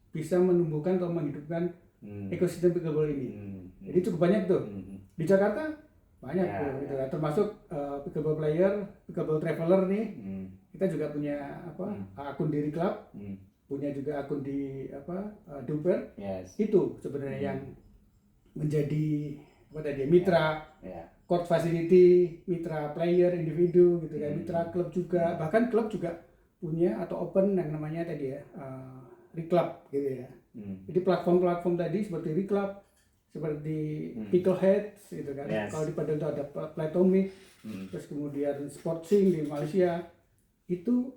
bisa menumbuhkan atau menghidupkan ekosistem pickleball ini. Jadi cukup banyak tuh. Di Jakarta banyak tuh, gitu kan. Termasuk pickleball player, pickleball traveler nih. Kita juga punya akun di Club, punya juga akun di Duper. Itu sebenarnya yang menjadi mitra court facility, mitra player individu gitu kan, mitra klub juga, bahkan klub juga punya atau open yang namanya tadi ya Reclub gitu ya. Jadi platform-platform tadi seperti Reclub, seperti Picklehead gitu kan. Kalau di Padang itu ada Playtomic, terus kemudian Sportsing di Malaysia, itu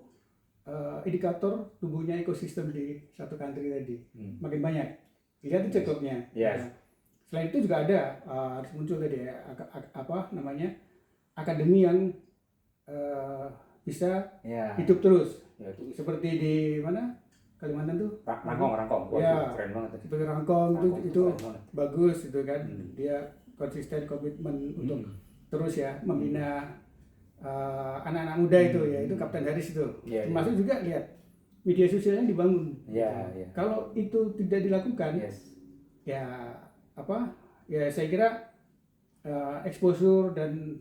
indikator tumbuhnya ekosistem di satu country tadi makin banyak. Lihat itu klubnya. Nah, selain itu juga ada harus muncul tadi ya akademi yang bisa hidup terus. Seperti di mana? Kalimantan tuh Rangkong. Keren banget. Seperti Rangkong itu bagus gitu kan. Dia konsisten komitmen untuk terus ya membina anak-anak muda itu ya, itu Kapten Haris itu. Termasuk juga lihat media sosialnya dibangun. Kalau itu tidak dilakukan ya saya kira exposure dan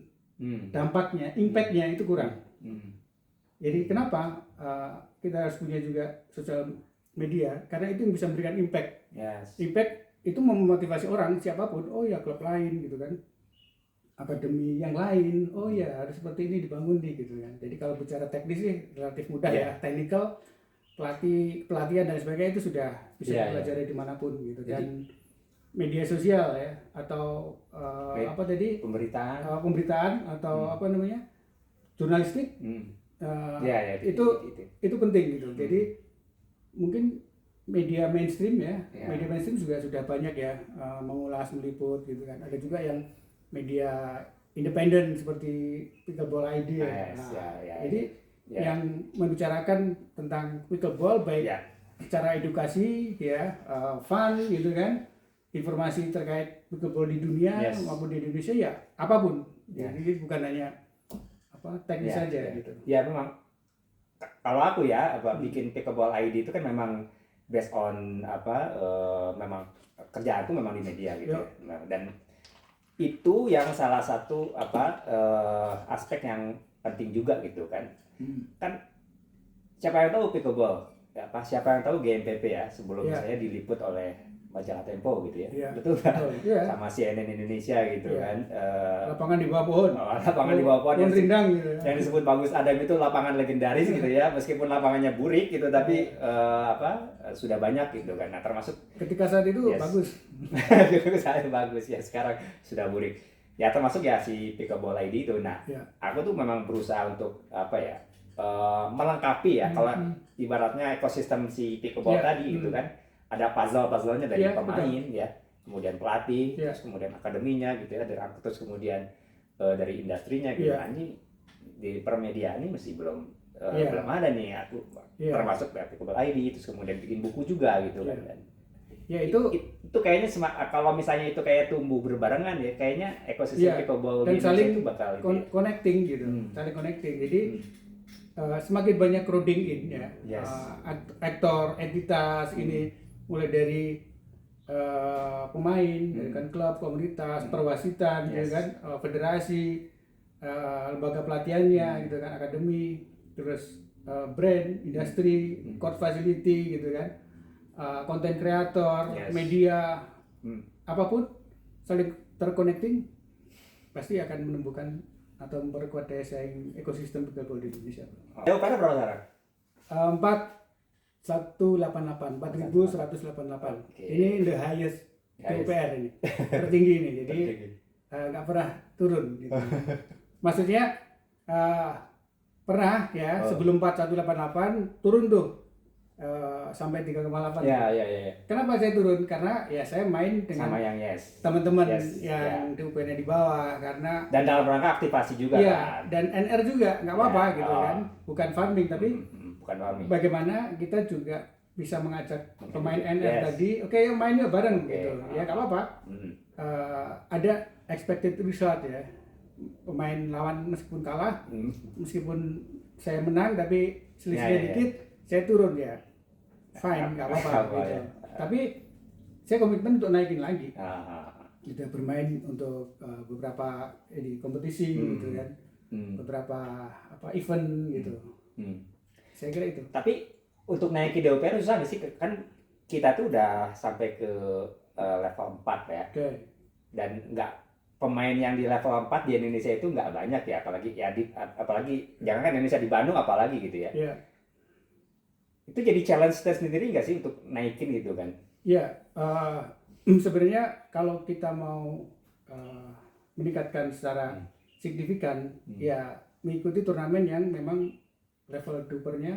dampaknya, impactnya itu kurang. Jadi kenapa kita harus punya juga sosial media? Karena itu yang bisa memberikan impact. Impact itu memotivasi orang siapapun. Oh ya, klub lain gitu kan, akademi yang lain. Oh ya, harus seperti ini dibangun nih gitu kan. Jadi kalau bicara teknis sih relatif mudah ya. Technical, pelatihan dan sebagainya itu sudah bisa dipelajari dimanapun gitu. Dan media sosial ya atau pemberitaan atau jurnalistik. Itu penting gitu. Jadi mungkin media mainstream media mainstream juga sudah banyak ya mengulas, meliput gitu kan. Ada juga yang media independen seperti Pickleball ID jadi yang membicarakan tentang pickleball baik secara edukasi fun gitu kan, informasi terkait pickleball di dunia maupun di Indonesia ya apapun. Jadi bukan hanya teknis saja gitu. Ya memang kalau aku bikin Pickleball ID itu kan memang based on memang kerjaanku memang di media gitu. Dan itu yang salah satu aspek yang penting juga gitu kan. Kan siapa yang tahu Pickleball? Siapa yang tahu GMPP ya sebelum saya diliput oleh majalah Tempo gitu ya, betul kan? Sama CNN Indonesia gitu kan. Lapangan di bawah pohon. Lapangan di bawah pohon rindang gitu. Yang disebut Bagus Adam itu lapangan legendaris gitu ya, meskipun lapangannya burik gitu, tapi sudah banyak gitu kan. Nah termasuk ketika saat itu bagus. Ketika saat bagus ya, sekarang sudah burik. Ya termasuk ya si Pickleball ID itu. Nah aku tuh memang berusaha untuk melengkapi ya, kalau ibaratnya ekosistem si Pickleball tadi gitu kan. Ada puzzle-puzzlenya dari pemain kemudian pelatih, terus kemudian akademinya gitu ya, terus kemudian dari industrinya gitu. Nah, ini di permedia ini masih belum ada nih aku termasuk Pickleball ID, terus kemudian bikin buku juga gitu kan. Itu kayaknya kalau misalnya itu kayak tumbuh berbarengan ya, kayaknya ekosistem Pickleball dan saling itu bakal connecting gitu. Saling connecting. Jadi semakin banyak crowding in aktor, entitas ini mulai dari pemain, dari kan klub, komunitas, perwasitan, federasi, lembaga pelatihannya, gitu kan, akademi, terus brand, industri, court facility, gitu kan, content creator, media, apapun saling terconnecting, pasti akan menumbuhkan atau memperkuat daya saing ekosistem pickleball di Indonesia. Jawabannya berapa sekarang? 4.188. Ini the highest Ya, DUPR ini tertinggi ini, jadi nggak pernah turun gitu. Maksudnya pernah ya sebelum 4188 turun tuh sampai 3,8. Ya. Kenapa saya turun? Karena ya saya main dengan Sama yang teman-teman Yes, yang DUPR-nya di bawah, karena dan dalam rangka aktivasi juga iya, kan. dan NR juga nggak apa-apa Ya, gitu kan, bukan farming tapi bukan farming. bagaimana kita juga bisa mengajak pemain NR Yes. tadi, oke yuk main yuk bareng Oke. gitu, ya nggak apa-apa. Ada expected result ya, pemain lawan meskipun kalah, meskipun saya menang tapi selisihnya Ya. dikit, saya turun ya, fine nggak apa-apa gitu. Ya. Tapi saya komitmen untuk naikin lagi. Ah. Kita bermain untuk beberapa ini kompetisi gitu kan, beberapa event gitu. Saya kira itu. Tapi untuk naikin DUPR susah nggak sih? Kan kita tuh udah sampai ke level 4 ya. Oke. Dan nggak, pemain yang di level 4 di Indonesia itu nggak banyak ya, apalagi jangan kan Indonesia, di Bandung apalagi gitu ya. Iya. Itu jadi challenge tersendiri nggak sih untuk naikin gitu kan? Iya. Sebenarnya kalau kita mau meningkatkan secara signifikan, ya mengikuti turnamen yang memang level dupernya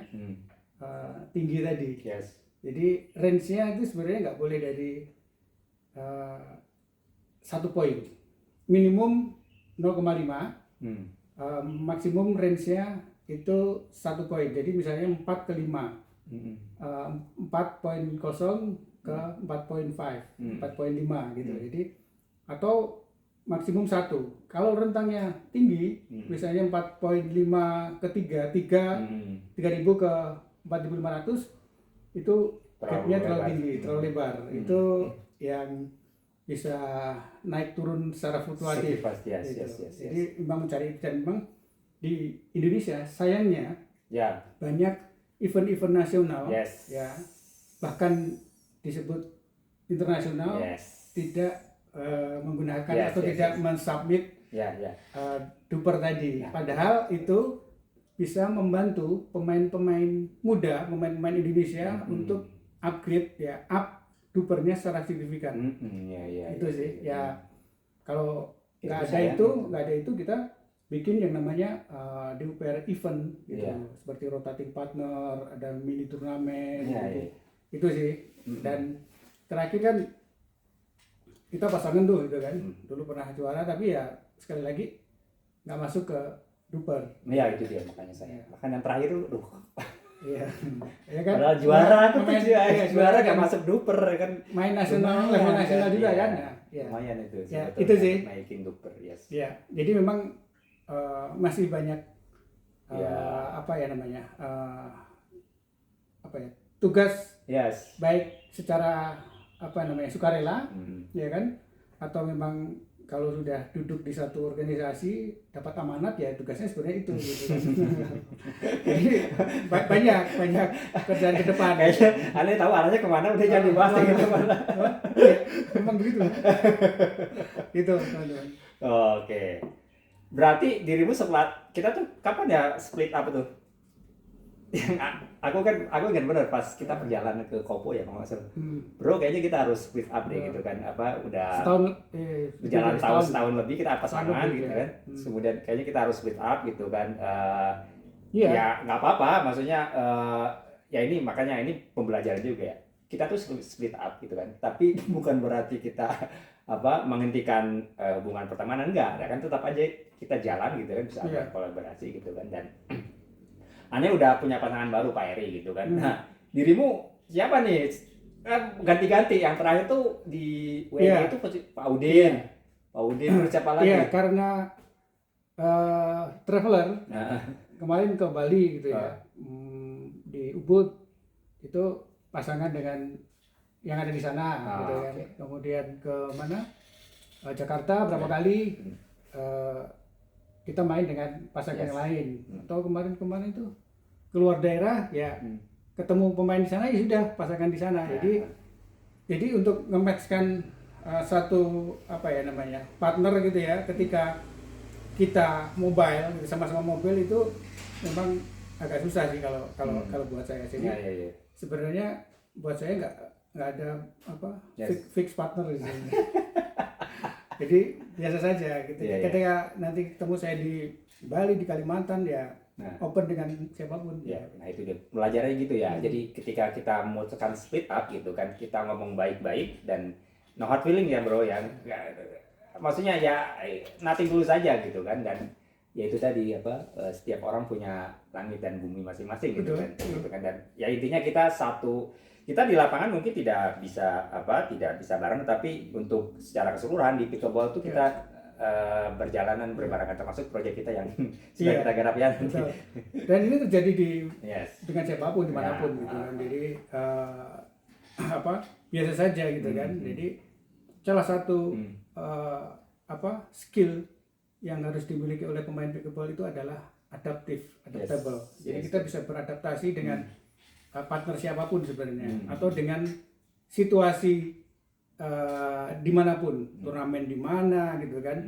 tinggi tadi. Yes. Jadi range-nya itu sebenarnya nggak boleh dari 1 poin, minimum 0,5, maksimum range-nya itu 1 poin. Jadi misalnya 4 ke 5, 4.0 ke 4.5, 4.5 gitu. Jadi atau maksimum 1. Kalau rentangnya tinggi, misalnya 4.5 ke 3.000 ke 4.500, itu gapnya terlalu tinggi, terlalu lebar. Itu yang bisa naik turun secara fluktuatif. Yes. Jadi memang mencari, dan memang di Indonesia sayangnya banyak event-event nasional, ya bahkan disebut internasional, tidak menggunakan atau tidak mensubmit duper tadi. Padahal itu bisa membantu pemain-pemain muda, pemain-pemain Indonesia untuk upgrade ya, up dupernya secara signifikan. Itu sih ya. Kalau nggak ada itu kita bikin yang namanya DUPR event gitu, seperti rotating partner, ada mini turnamen gitu. Itu sih. Dan terakhir kan kita pasangan tuh gitu kan, dulu pernah juara tapi ya sekali lagi nggak masuk ke duper. Iya, itu dia makanya saya. Bahkan yang terakhir tuh Iya. Ya kan? Padahal juara tuh juara kan gak masuk duper kan. main nasional, level nasional juga kan. Ya. Lumayan itu. Ya, itu sih. Naikin duper, yes. Ya, jadi memang masih banyak apa ya namanya? Tugas baik secara sukarela, ya kan? Atau memang kalau sudah duduk di satu organisasi dapat amanat ya tugasnya sebenarnya itu gitu kan. Jadi banyak kerjaan ke depan. Kayaknya aneh tahu arahnya kemana, udah jangan dibahas gitu mana. Memang begitu. Gitu teman-teman. Oke. Berarti dirimu setelah kita tuh kapan ya split up tuh? aku ingat benar pas kita perjalanan ke Kopo ya kalau nggak salah. Bro, kayaknya kita harus split up deh gitu kan. Udah berjalan setahun lebih kita pasangan gitu kan. Kemudian kayaknya kita harus split up gitu kan. Ya nggak apa-apa, maksudnya ya ini makanya ini pembelajaran juga ya. Kita tuh split up gitu kan. Tapi bukan berarti kita menghentikan hubungan pertemanan, enggak. Ya kan tetap aja kita jalan gitu kan, bisa kolaborasi gitu kan. Dan Ane udah punya pasangan baru, Pak Eri gitu kan. Nah, dirimu siapa nih? Ganti-ganti. Yang terakhir tuh di WNI itu Pak Udin. Pak Udin siapa lagi? Iya, karena traveler kemarin ke Bali gitu ya. Di Ubud itu pasangan dengan yang ada di sana gitu kan. Kemudian ke mana? Jakarta berapa kali kita main dengan pasangan yang lain. Atau kemarin itu keluar daerah ya ketemu pemain di sana ya sudah pasangan di sana. Jadi untuk nge-match-kan satu partner gitu ya, ketika kita mobile sama-sama mobil itu memang agak susah sih kalau buat saya. Jadi sebenarnya buat saya nggak ada apa Yes. fix partner di sini. Jadi biasa saja gitu. Iya, iya. Ketika nanti ketemu saya di Bali, di Kalimantan ya Nah. open dengan siapapun. Ya, nah itu dia belajarnya gitu ya. Jadi ketika kita memutuskan split up gitu kan, kita ngomong baik-baik dan no hard feeling ya bro ya. Maksudnya ya nothing tulus saja gitu kan, dan ya itu tadi apa setiap orang punya langit dan bumi masing-masing gitu Betul, kan, gitu kan. Dan ya intinya kita di lapangan mungkin tidak bisa bareng, tapi untuk secara keseluruhan di pickleball itu kita berjalanan berbarengan, termasuk proyek kita yang sedang Iya. kita garap ya nanti. Betul. Dan ini terjadi Yes. dengan siapapun dimanapun Ya. gitu kan. Jadi apa biasa saja gitu kan. Jadi salah satu skill yang harus dimiliki oleh pemain pickleball itu adalah adaptable. Jadi Yes. kita bisa beradaptasi dengan partner siapapun sebenarnya, atau dengan situasi dimanapun, turnamen di mana gitu kan,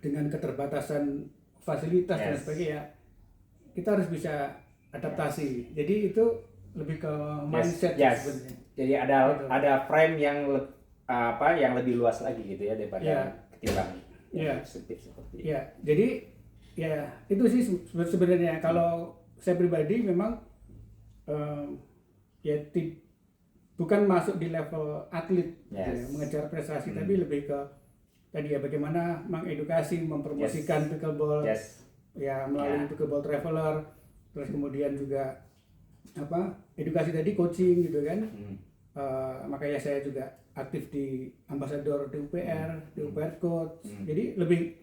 dengan keterbatasan fasilitas dan sebagainya, kita harus bisa adaptasi. Jadi itu lebih ke mindset sebenarnya. Jadi ada frame yang lebih luas lagi gitu ya daripada ketimbang sempit seperti. Ya, jadi ya itu sih sebenarnya. Kalau saya pribadi memang bukan masuk di level atlet gitu ya, mengejar prestasi, tapi lebih ke tadi ya bagaimana mengedukasi, mempromosikan pickleball ya melalui pickleball traveler, terus kemudian juga edukasi tadi, coaching gitu kan. Makanya saya juga aktif di ambassador di UPR Coach. Jadi lebih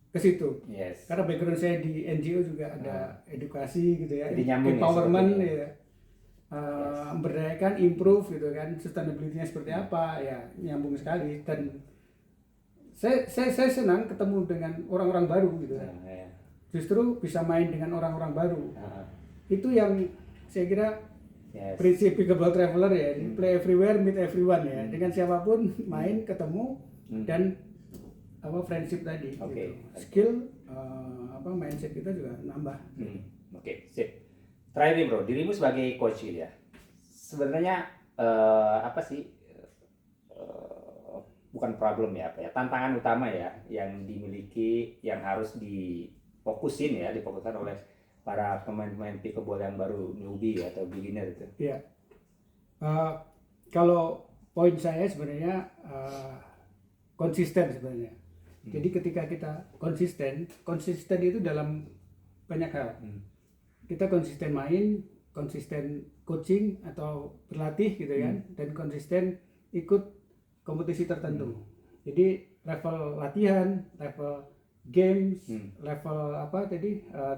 ke situ. Karena background saya di NGO juga ada edukasi gitu ya, empowerment ya. Memberdayakan, improve gitu kan, sustainability-nya seperti apa ya, nyambung sekali. Dan saya senang ketemu dengan orang-orang baru gitu kan. Justru bisa main dengan orang-orang baru. Itu yang saya kira prinsip pickleball traveler ya, play everywhere, meet everyone ya. Dengan siapapun main, ketemu, dan friendship tadi gitu. Skill mindset kita juga nambah. Oke, sip. Terakhir nih bro, dirimu sebagai coach gitu ya, sebenarnya apa sih bukan problem ya, tantangan utama ya yang dimiliki, yang harus difokuskan oleh para pemain-pemain pickleball yang baru newbie atau beginner itu? Iya. Kalau poin saya sebenarnya konsisten sebenarnya. Jadi ketika kita konsisten itu dalam banyak hal. Kita konsisten main, konsisten coaching atau berlatih gitu kan, dan konsisten ikut kompetisi tertentu. Jadi level latihan, level games, level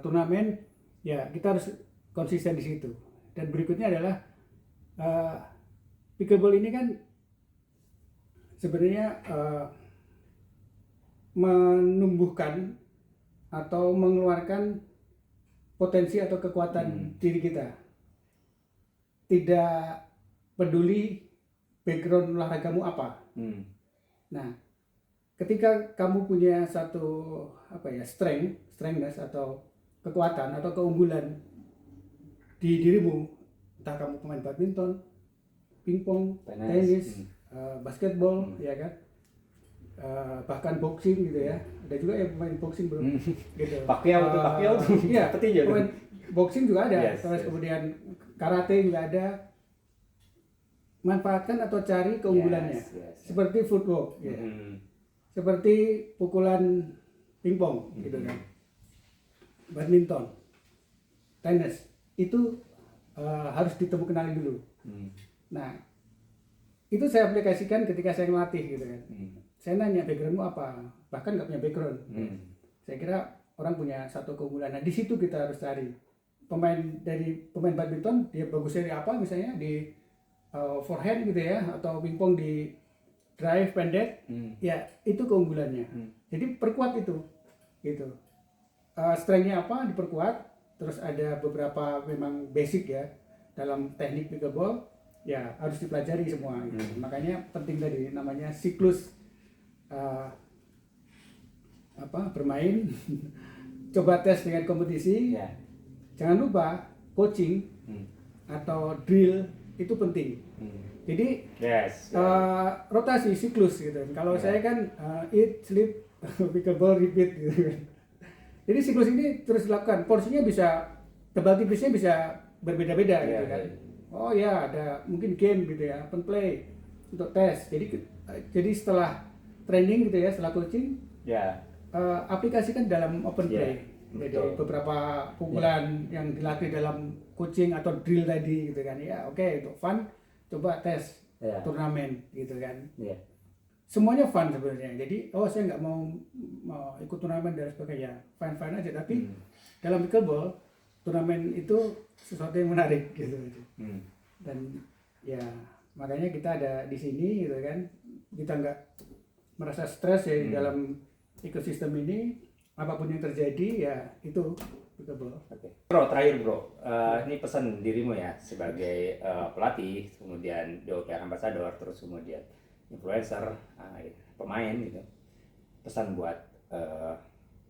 turnamen, ya kita harus konsisten di situ. Dan berikutnya adalah pickleball ini kan sebenarnya menumbuhkan atau mengeluarkan potensi atau kekuatan diri kita. Tidak peduli background olahragamu apa. Nah, ketika kamu punya satu strengthness atau kekuatan atau keunggulan di dirimu, entah kamu pemain badminton, pingpong, tenis, basketball, ya kan, bahkan boxing gitu ya. Ada juga yang pemain boxing bro. Gitu. Pacquiao tuh. Iya, pemain boxing juga ada. Terus kemudian karate juga ada. Manfaatkan atau cari keunggulannya. Seperti footwork, ya. Seperti pukulan pingpong, gitu kan. Badminton, tenis, itu harus kenali dulu. Nah, itu saya aplikasikan ketika saya ngelatih gitu kan. Saya nanya backgroundmu apa, bahkan nggak punya background. Saya kira orang punya satu keunggulan. Nah di situ kita harus cari pemain badminton, dia bagusnya di apa, misalnya di forehand gitu ya, atau pingpong di drive pendek, ya itu keunggulannya. Jadi perkuat itu, gitu. Strengthnya apa diperkuat, terus ada beberapa memang basic ya dalam teknik pickleball, ya harus dipelajari semua. Gitu. Makanya penting tadi namanya siklus. Bermain, coba tes dengan kompetisi, jangan lupa coaching atau drill itu penting. Jadi Yes. rotasi siklus gitu. Kalau Ya. saya kan eat, sleep, pickleball, repeat gitu kan. Jadi siklus ini terus dilakukan. Porsinya bisa tebal tipisnya bisa berbeda-beda gitu Ya, kan. ya. Oh ya ada mungkin game gitu ya, open play untuk tes. Jadi setelah training gitu ya, setelah coaching Ya. aplikasikan dalam open Ya, play. Jadi betul. beberapa pukulan yang dilatih dalam coaching atau drill tadi gitu kan. Ya oke, untuk fun coba tes Ya. turnamen gitu kan. Ya. Semuanya fun sebenarnya. Jadi saya nggak mau ikut turnamen dan sebagainya, fine aja. Tapi dalam pickleball turnamen itu sesuatu yang menarik gitu. Dan ya makanya kita ada di sini gitu kan. Kita nggak merasa stres ya di dalam ekosistem ini. Apapun yang terjadi ya itu pickleball. Oke. Bro, terakhir bro, ini pesan dirimu ya sebagai pelatih, kemudian DOPR Ambassador, terus kemudian influencer, pemain gitu. Pesan buat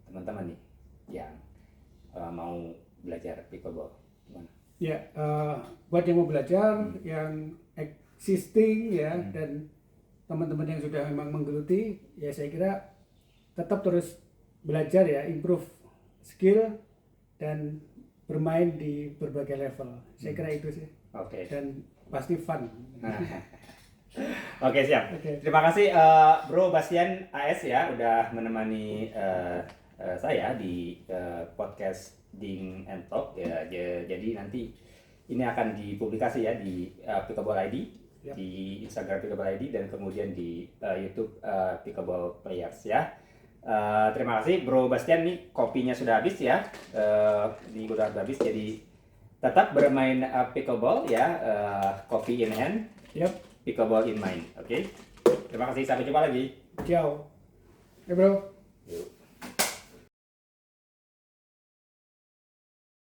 teman-teman nih yang mau belajar pickleball, gimana? Ya, buat yang mau belajar, yang existing ya, dan teman-teman yang sudah memang menggeluti, ya saya kira tetap terus belajar ya, improve skill dan bermain di berbagai level. Saya kira itu sih. Oke. Dan pasti fun. Oke, siap. Oke. Terima kasih Bro Bastian AS ya udah menemani saya di podcast Ding and Talk ya. Jadi nanti ini akan dipublikasi ya di Pickleball ID, Yap. di Instagram Pickleball ID dan kemudian di YouTube Pickleball Players ya. Terima kasih Bro Bastian, nih kopinya sudah habis ya. Ini udah habis, jadi tetap bermain pickleball ya, kopi in hand, Yap. pickleball in mind. Oke. Terima kasih, sampai jumpa lagi. Ciao. Ya bro.